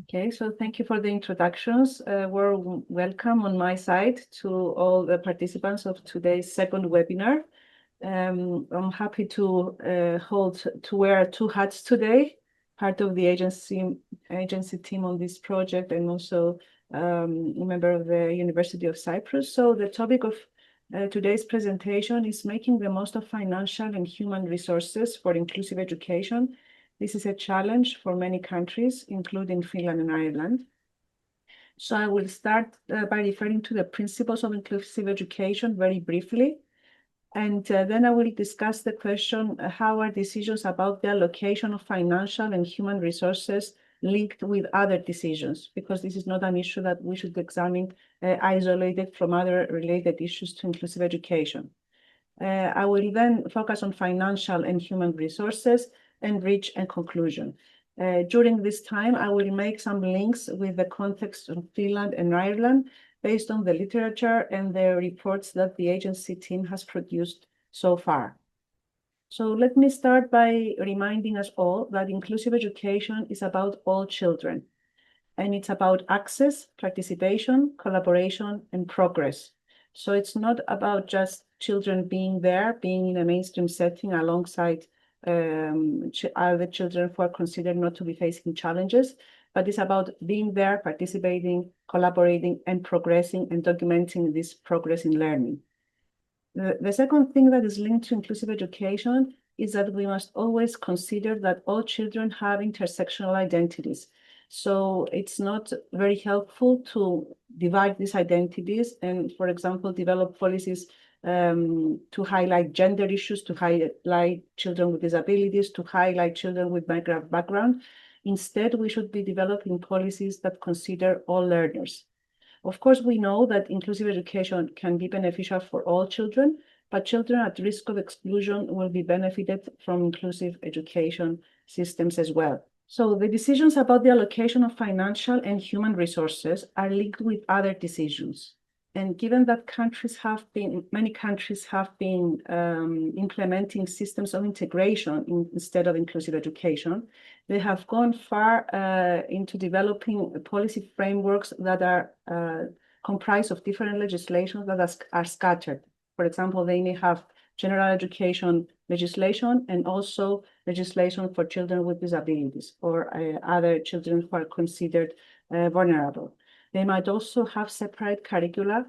Okay, so thank you for the introductions. Warm welcome on my side to all the participants of today's second webinar. I'm happy to wear two hats today, part of the agency team on this project, and also a member of the University of Cyprus. So the topic of today's presentation is making the most of financial and human resources for inclusive education. This is a challenge for many countries, including Finland and Ireland. So I will start by referring to the principles of inclusive education very briefly. And then I will discuss the question, how are decisions about the allocation of financial and human resources linked with other decisions? Because this is not an issue that we should examine isolated from other related issues to inclusive education. I will then focus on financial and human resources and reach a conclusion. During this time, I will make some links with the context of Finland and Ireland based on the literature and the reports that the agency team has produced so far. So let me start by reminding us all that inclusive education is about all children, and it's about access, participation, collaboration, and progress. So it's not about just children being there, being in a mainstream setting alongside other children who are considered not to be facing challenges, but it's about being there, participating, collaborating, and progressing and documenting this progress in learning. The second thing that is linked to inclusive education is that we must always consider that all children have intersectional identities. So it's not very helpful to divide these identities and, for example, develop policies to highlight gender issues, to highlight children with disabilities, to highlight children with migrant background. Instead, we should be developing policies that consider all learners. Of course, we know that inclusive education can be beneficial for all children, but children at risk of exclusion will be benefited from inclusive education systems as well. So the decisions about the allocation of financial and human resources are linked with other decisions. And given that many countries have been implementing systems of integration instead of inclusive education, they have gone far into developing policy frameworks that are comprised of different legislations that are scattered. For example, they may have general education legislation and also legislation for children with disabilities or other children who are considered vulnerable. They might also have separate curricula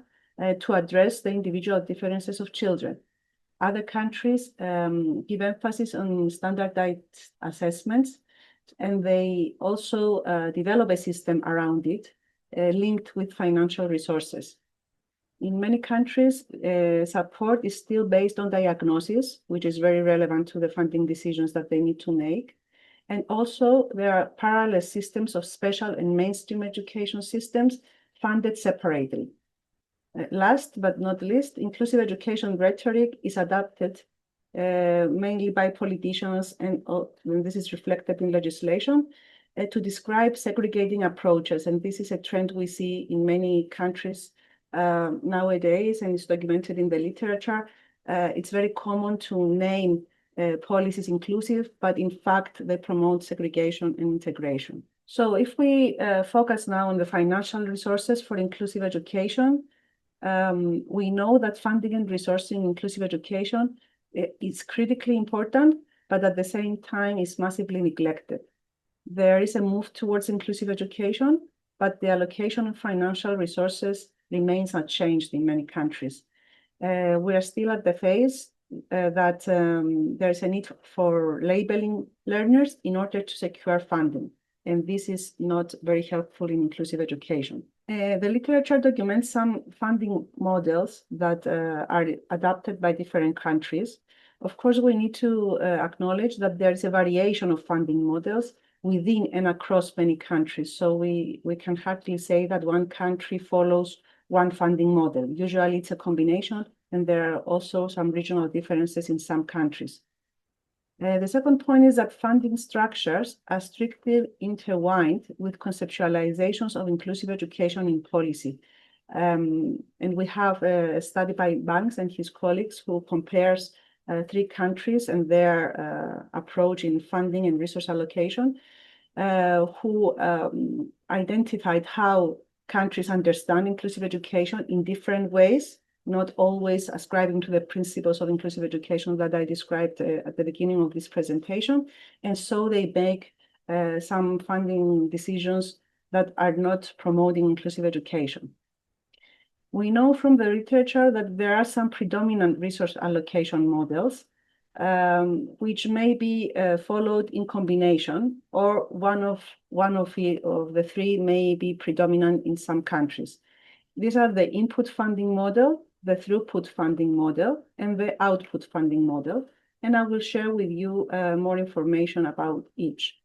to address the individual differences of children. Other countries give emphasis on standardized assessments, and they also develop a system around it linked with financial resources. In many countries, support is still based on diagnosis, which is very relevant to the funding decisions that they need to make. And also, there are parallel systems of special and mainstream education systems funded separately. Last but not least, inclusive education rhetoric is adapted mainly by politicians, and this is reflected in legislation, to describe segregating approaches. And this is a trend we see in many countries nowadays, and it's documented in the literature. It's very common to name policies inclusive, but in fact, they promote segregation and integration. So if we focus now on the financial resources for inclusive education, we know that funding and resourcing inclusive education is critically important, but at the same time is massively neglected. There is a move towards inclusive education, but the allocation of financial resources remains unchanged in many countries. We are still at the phase that there's a need for labeling learners in order to secure funding, and this is not very helpful in inclusive education. The literature documents some funding models that are adopted by different countries. Of course, we need to acknowledge that there is a variation of funding models within and across many countries. So we can hardly say that one country follows one funding model. Usually it's a combination, and there are also some regional differences in some countries. The second point is that funding structures are strictly intertwined with conceptualizations of inclusive education in policy. And we have a study by Banks and his colleagues who compares 3 countries and their approach in funding and resource allocation. who identified how countries understand inclusive education in different ways, not always ascribing to the principles of inclusive education that I described at the beginning of this presentation. And so they make some funding decisions that are not promoting inclusive education. We know from the literature that there are some predominant resource allocation models which may be followed in combination, or one of the three may be predominant in some countries. These are the input funding model, the throughput funding model, and the output funding model. And I will share with you more information about each.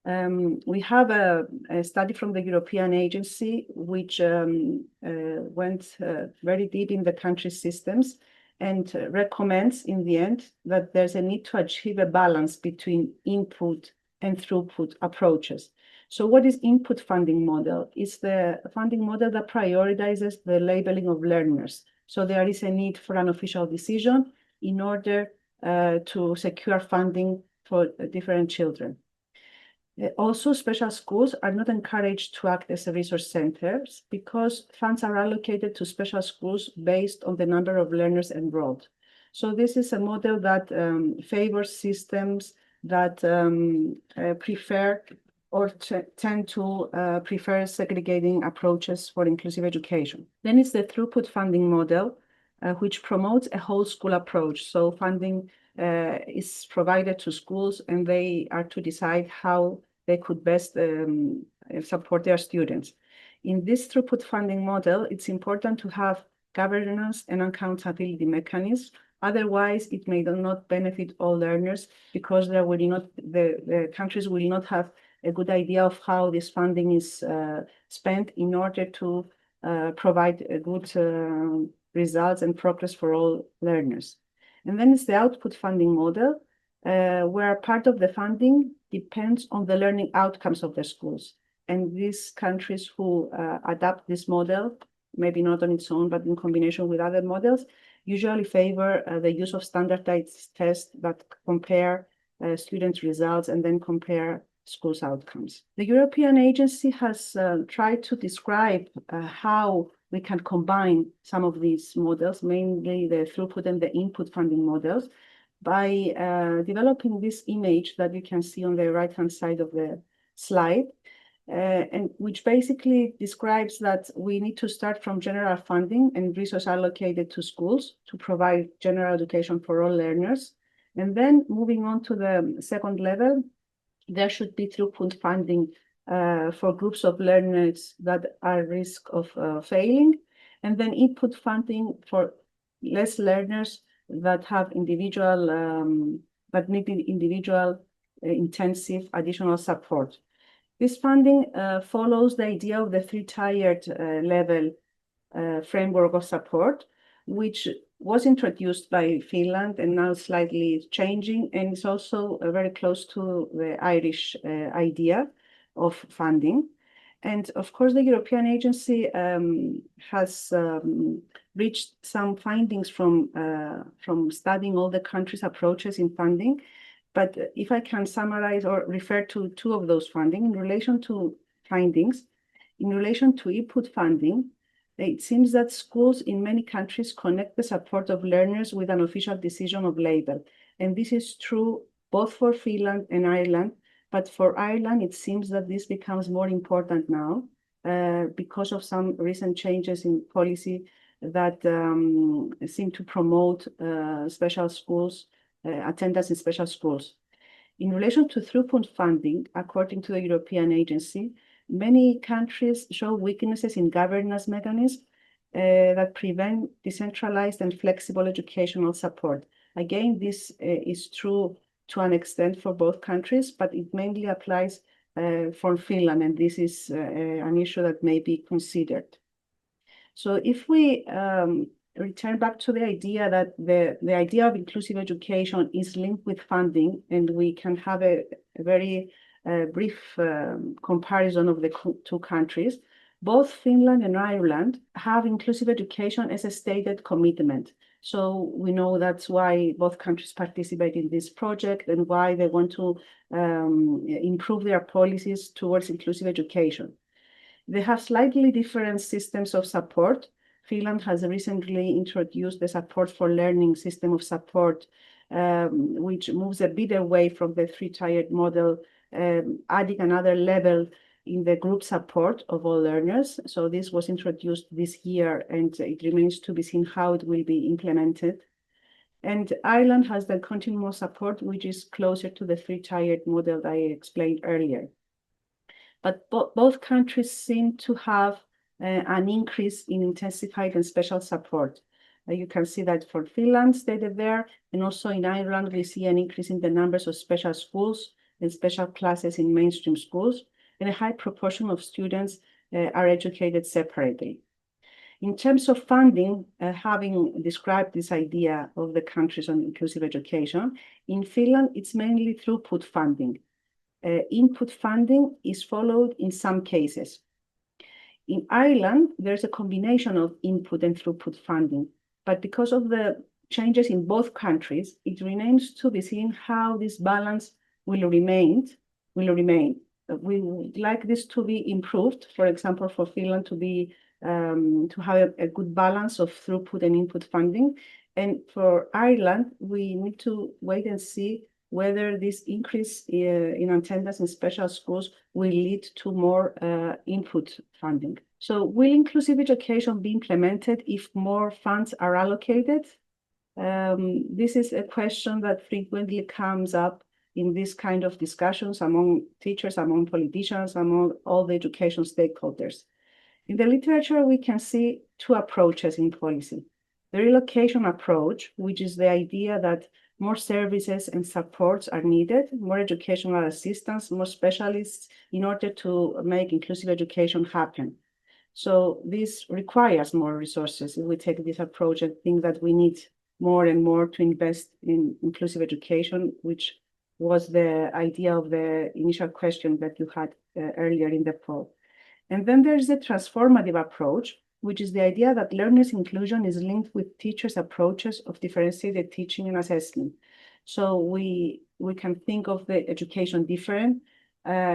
We have a study from the European Agency, which went very deep in the country systems and recommends in the end that there's a need to achieve a balance between input and throughput approaches. So what is input funding model? It's the funding model that prioritizes the labeling of learners. So there is a need for an official decision in order to secure funding for different children. Also, special schools are not encouraged to act as resource centers because funds are allocated to special schools based on the number of learners enrolled. So this is a model that favors systems that prefer or tend to prefer segregating approaches for inclusive education. Then it's the throughput funding model, which promotes a whole school approach. So funding is provided to schools, and they are to decide how they could best support their students. In this throughput funding model, it's important to have governance and accountability mechanisms. Otherwise, it may not benefit all learners because there will not, the countries will not have a good idea of how this funding is spent in order to provide a good results and progress for all learners. And then it's the output funding model, where part of the funding depends on the learning outcomes of the schools. And these countries who adapt this model, maybe not on its own, but in combination with other models, usually favor the use of standardized tests that compare students' results and then compare schools' outcomes. The European Agency has tried to describe how we can combine some of these models, mainly the throughput and the input funding models, by developing this image that you can see on the right-hand side of the slide, and which basically describes that we need to start from general funding and resources allocated to schools to provide general education for all learners. And then moving on to the second level, there should be throughput funding for groups of learners that are at risk of failing, and then input funding for less learners that have individual, that need individual intensive additional support. This funding follows the idea of the three-tiered level framework of support, which was introduced by Finland and now slightly changing, and it's also very close to the Irish idea of funding. And of course, the European Agency has reached some findings from studying all the countries' approaches in funding. But if I can summarize or refer to two of those funding in relation to findings, in relation to input funding, it seems that schools in many countries connect the support of learners with an official decision of label. And this is true both for Finland and Ireland. But for Ireland, it seems that this becomes more important now because of some recent changes in policy that seem to promote special schools, attendance in special schools. In relation to throughput funding, according to the European Agency, many countries show weaknesses in governance mechanisms that prevent decentralized and flexible educational support. Again, this is true to an extent for both countries, but it mainly applies for Finland, and this is an issue that may be considered. So if we return back to the idea that the idea of inclusive education is linked with funding, and we can have a very brief comparison of the two countries, both Finland and Ireland have inclusive education as a stated commitment. So we know that's why both countries participate in this project and why they want to improve their policies towards inclusive education. They have slightly different systems of support. Finland has recently introduced the support for learning system of support, which moves a bit away from the three-tiered model, adding another level in the group support of all learners. So this was introduced this year, and it remains to be seen how it will be implemented. And Ireland has the continuous support, which is closer to the three-tiered model that I explained earlier. But both countries seem to have an increase in intensified and special support. You can see that for Finland stated there, and also in Ireland, we see an increase in the numbers of special schools and special classes in mainstream schools, and a high proportion of students are educated separately. In terms of funding, having described this idea of the countries on inclusive education, in Finland, it's mainly throughput funding. Input funding is followed in some cases. In Ireland, there's a combination of input and throughput funding, but because of the changes in both countries, it remains to be seen how this balance will remain. We would like this to be improved, for example, for Finland to have a good balance of throughput and input funding. And for Ireland, we need to wait and see whether this increase in attendance in special schools will lead to more input funding. So will inclusive education be implemented if more funds are allocated? This is a question that frequently comes up in this kind of discussions among teachers, among politicians, among all the education stakeholders. In the literature, we can see two approaches in policy. The relocation approach, which is the idea that more services and supports are needed, more educational assistance, more specialists in order to make inclusive education happen. So this requires more resources. If we take this approach and think that we need more and more to invest in inclusive education, which was the idea of the initial question that you had earlier in the poll. And then there's the transformative approach, which is the idea that learners' inclusion is linked with teachers' approaches of differentiated teaching and assessment. So we can think of the education different,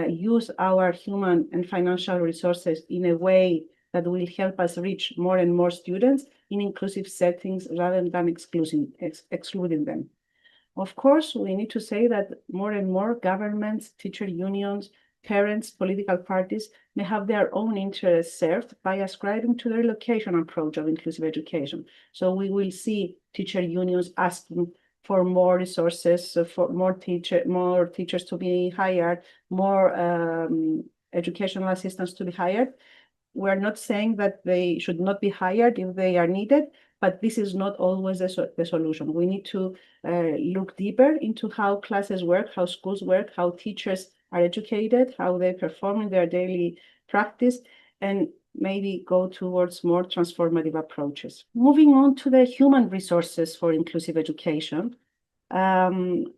use our human and financial resources in a way that will help us reach more and more students in inclusive settings rather than excluding them. Of course, we need to say that more and more governments, teacher unions, parents, political parties may have their own interests served by ascribing to the relocation approach of inclusive education. So we will see teacher unions asking for more resources, for more teachers to be hired, more educational assistants to be hired. We're not saying that they should not be hired if they are needed, but this is not always the solution. We need to look deeper into how classes work, how schools work, how teachers are educated, how they perform in their daily practice, and maybe go towards more transformative approaches. Moving on to the human resources for inclusive education,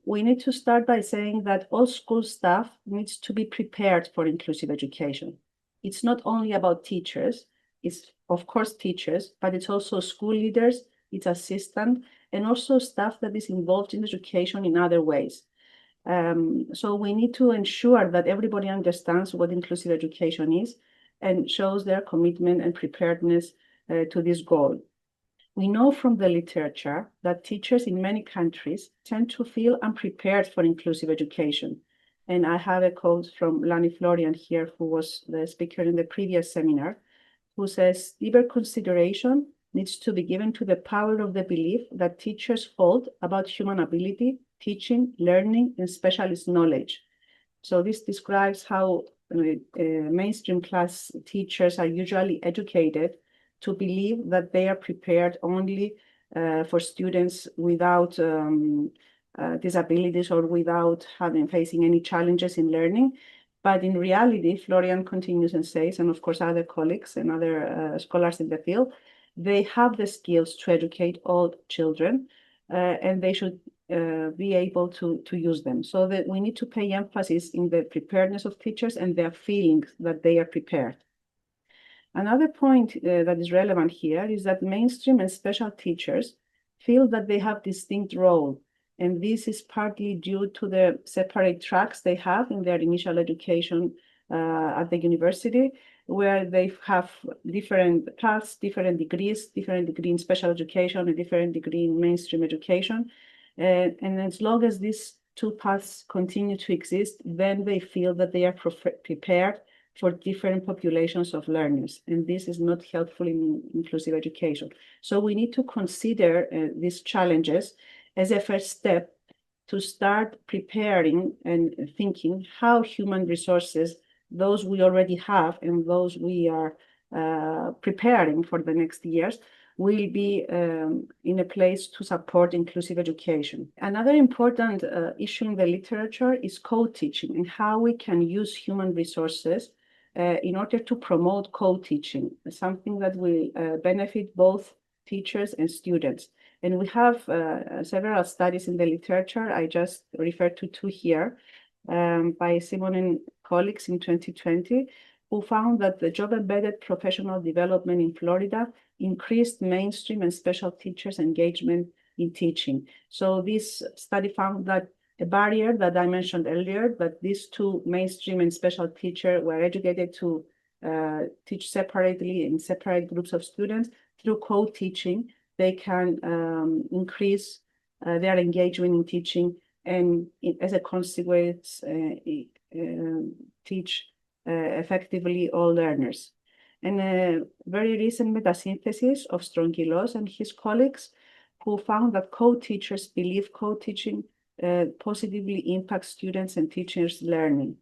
we need to start by saying that all school staff needs to be prepared for inclusive education. It's not only about teachers, it's of course teachers, but it's also school leaders, it's assistant, and also staff that is involved in education in other ways. So we need to ensure that everybody understands what inclusive education is and shows their commitment and preparedness to this goal. We know from the literature that teachers in many countries tend to feel unprepared for inclusive education. And I have a quote from Lani Florian here, who was the speaker in the previous seminar, who says, deeper consideration needs to be given to the power of the belief that teachers hold about human ability, teaching, learning, and specialist knowledge. So this describes how mainstream class teachers are usually educated to believe that they are prepared only for students without disabilities or without facing any challenges in learning. But in reality, Florian continues and says, and of course other colleagues and other scholars in the field, they have the skills to educate all children, and they should be able to use them. So that we need to pay emphasis in the preparedness of teachers and their feelings that they are prepared. Another point that is relevant here is that mainstream and special teachers feel that they have distinct role. And this is partly due to the separate tracks they have in their initial education at the university, where they have different paths, different degree in special education, a different degree in mainstream education. And as long as these two paths continue to exist, then they feel that they are prepared for different populations of learners. And this is not helpful in inclusive education. So we need to consider these challenges as a first step to start preparing and thinking how human resources, those we already have and those we are preparing for the next years, will be in a place to support inclusive education. Another important issue in the literature is co-teaching and how we can use human resources in order to promote co-teaching, something that will benefit both teachers and students. And we have several studies in the literature. I just referred to two here by Simoni and colleagues in 2020, who found that the job-embedded professional development in Florida increased mainstream and special teachers' engagement in teaching. So this study found that a barrier that I mentioned earlier, that these two mainstream and special teachers were educated to teach separately in separate groups of students, through co-teaching, they can increase their engagement in teaching and as a consequence, teach effectively all learners. And a very recent meta-synthesis of Strongylos and his colleagues, who found that co-teachers believe co-teaching positively impacts students and teachers' learning.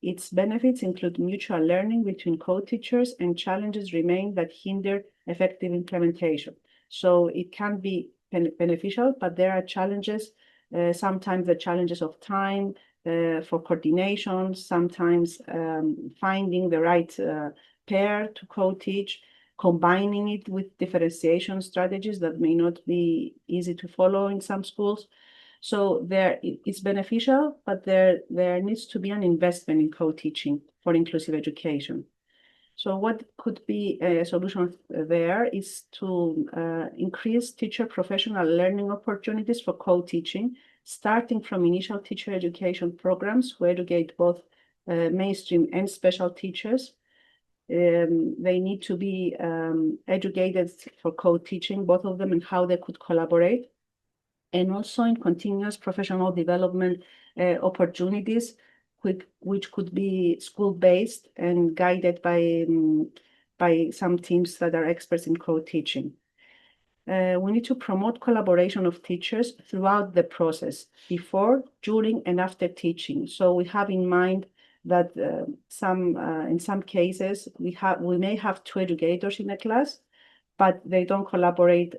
Its benefits include mutual learning between co-teachers, and challenges remain that hinder effective implementation. So it can be beneficial, but there are challenges, sometimes the challenges of time for coordination, sometimes finding the right pair to co-teach, combining it with differentiation strategies that may not be easy to follow in some schools. So it's beneficial, but there needs to be an investment in co-teaching for inclusive education. So what could be a solution there is to increase teacher professional learning opportunities for co-teaching, starting from initial teacher education programs who educate both mainstream and special teachers. They need to be educated for co-teaching, both of them, and how they could collaborate. And also in continuous professional development opportunities, which could be school-based and guided by some teams that are experts in co-teaching. We need to promote collaboration of teachers throughout the process, before, during, and after teaching. So we have in mind that in some cases, we may have two educators in a class, but they don't collaborate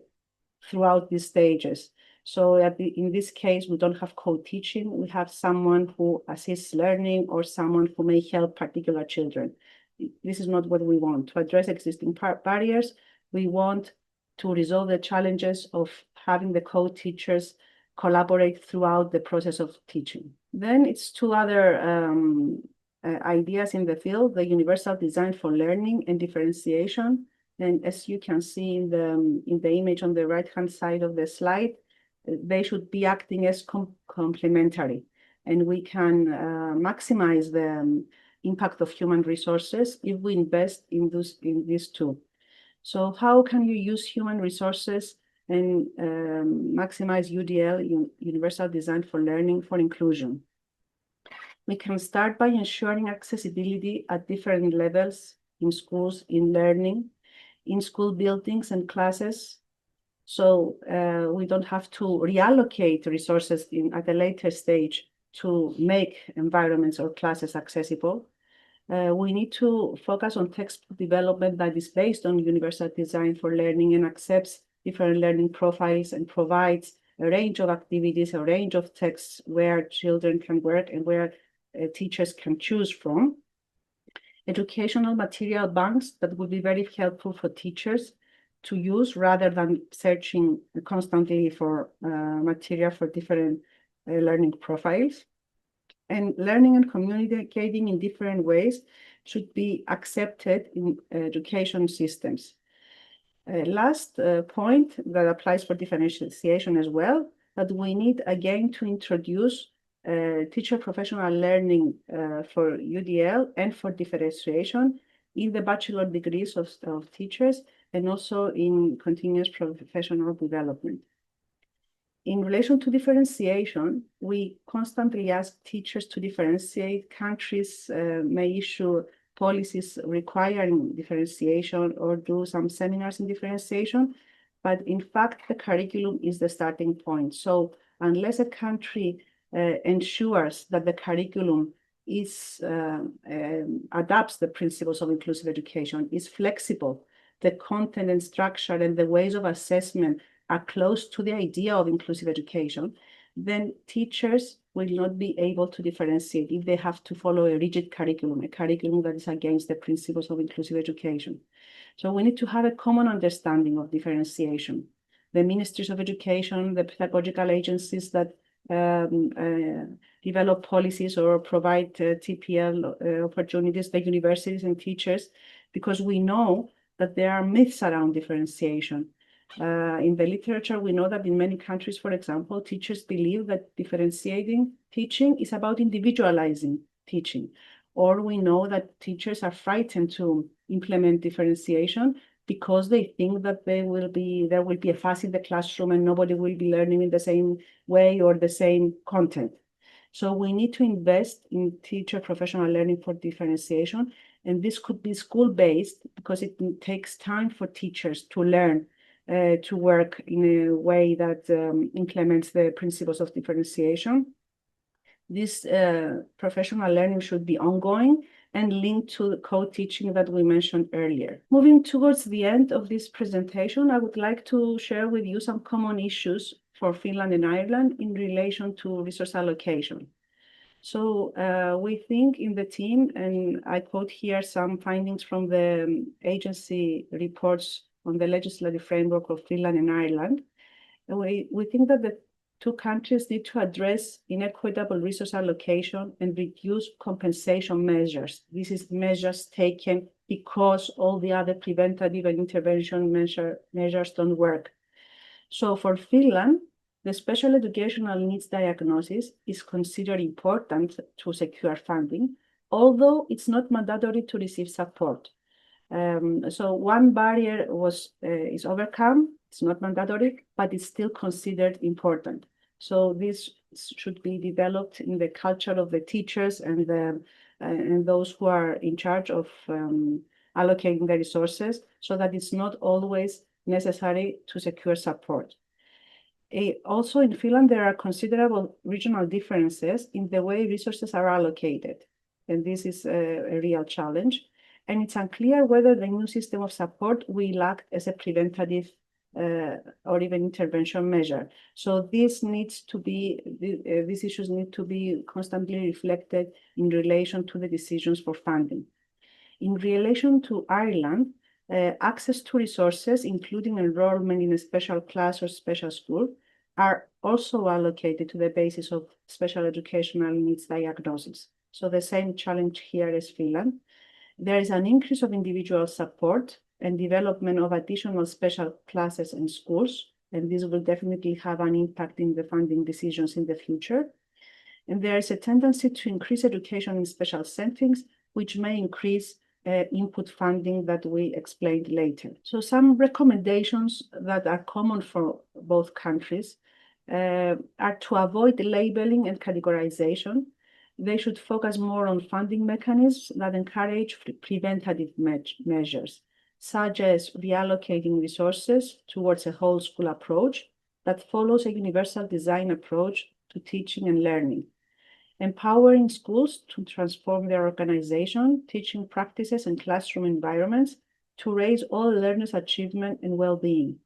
throughout these stages. So in this case, we don't have co-teaching. We have someone who assists learning or someone who may help particular children. This is not what we want. To address existing barriers, we want to resolve the challenges of having the co-teachers collaborate throughout the process of teaching. Then it's two other ideas in the field: the universal design for learning and differentiation. And as you can see in the image on the right-hand side of the slide, they should be acting as complementary. And we can maximize the impact of human resources if we invest in these two. So how can you use human resources and maximize UDL, universal design for learning, for inclusion? We can start by ensuring accessibility at different levels in schools, in learning, in school buildings and classes. So we don't have to reallocate resources at a later stage to make environments or classes accessible. We need to focus on textbook development that is based on universal design for learning and accepts different learning profiles and provides a range of activities, a range of texts where children can work and where teachers can choose from. Educational material banks that would be very helpful for teachers to use rather than searching constantly for material for different learning profiles. And learning and communicating in different ways should be accepted in education systems. Last point that applies for differentiation as well, that we need again to introduce teacher professional learning for UDL and for differentiation in the bachelor degrees of teachers and also in continuous professional development. In relation to differentiation, we constantly ask teachers to differentiate. Countries may issue policies requiring differentiation or do some seminars in differentiation, but in fact, the curriculum is the starting point. So unless a country ensures that the curriculum adapts the principles of inclusive education, is flexible, the content and structure and the ways of assessment are close to the idea of inclusive education, then teachers will not be able to differentiate if they have to follow a rigid curriculum, a curriculum that is against the principles of inclusive education. So we need to have a common understanding of differentiation. The ministries of education, the pedagogical agencies that develop policies or provide TPL opportunities, the universities and teachers, because we know that there are myths around differentiation. In the literature, we know that in many countries, for example, teachers believe that differentiating teaching is about individualizing teaching. Or we know that teachers are frightened to implement differentiation because they think that there will be a fuss in the classroom and nobody will be learning in the same way or the same content. So we need to invest in teacher professional learning for differentiation. And this could be school-based because it takes time for teachers to learn to work in a way that implements the principles of differentiation. This professional learning should be ongoing and linked to the co-teaching that we mentioned earlier. Moving towards the end of this presentation, I would like to share with you some common issues for Finland and Ireland in relation to resource allocation. So we think in the team, and I quote here some findings from the agency reports on the legislative framework of Finland and Ireland. And we think that the two countries need to address inequitable resource allocation and reduce compensation measures. This is measures taken because all the other preventative and intervention measures don't work. So for Finland, the special educational needs diagnosis is considered important to secure funding, although it's not mandatory to receive support. So one barrier is overcome. It's not mandatory, but it's still considered important. So this should be developed in the culture of the teachers and those who are in charge of allocating the resources, so that it's not always necessary to secure support. Also in Finland, there are considerable regional differences in the way resources are allocated, and this is a real challenge. And it's unclear whether the new system of support will act as a preventative or even intervention measure. So these issues need to be constantly reflected in relation to the decisions for funding. In relation to Ireland, access to resources, including enrollment in a special class or special school, are also allocated to the basis of special educational needs diagnosis. So the same challenge here as Finland. There is an increase of individual support and development of additional special classes and schools, and this will definitely have an impact in the funding decisions in the future. And there is a tendency to increase education in special settings, which may increase input funding that we explained later. So some recommendations that are common for both countries are to avoid labeling and categorization. They should focus more on funding mechanisms that encourage preventative measures, such as reallocating resources towards a whole school approach that follows a universal design approach to teaching and learning. Empowering schools to transform their organization, teaching practices, and classroom environments to raise all learners' achievement and well-being.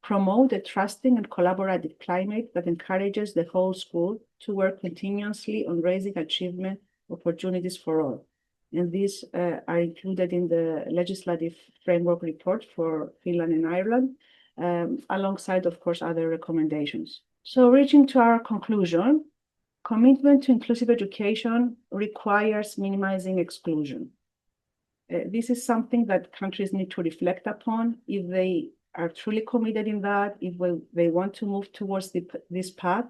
Promote a trusting and collaborative climate that encourages the whole school to work continuously on raising achievement opportunities for all. And these are included in the legislative framework report for Finland and Ireland, alongside, of course, other recommendations. So reaching to our conclusion, commitment to inclusive education requires minimizing exclusion. This is something that countries need to reflect upon if they are truly committed in that, if they want to move towards this path,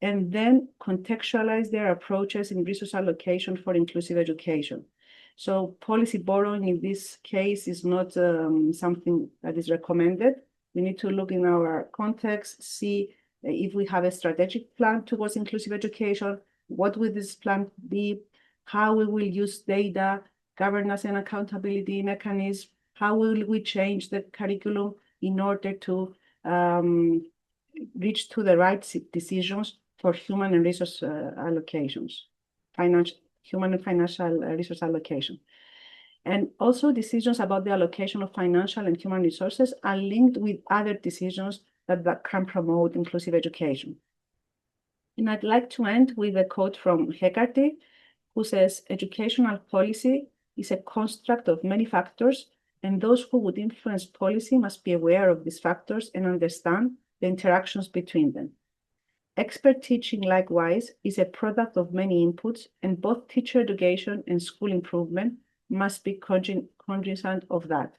and then contextualize their approaches in resource allocation for inclusive education. So policy borrowing in this case is not something that is recommended. We need to look in our context, see if we have a strategic plan towards inclusive education, what will this plan be, how we will use data, governance and accountability mechanisms, how will we change the curriculum in order to reach to the right decisions for human and resource allocations, human and financial resource allocation. And also decisions about the allocation of financial and human resources are linked with other decisions that can promote inclusive education. And I'd like to end with a quote from Hegarty, who says, educational policy is a construct of many factors, and those who would influence policy must be aware of these factors and understand the interactions between them. Expert teaching, likewise, is a product of many inputs, and both teacher education and school improvement must be cognizant of that.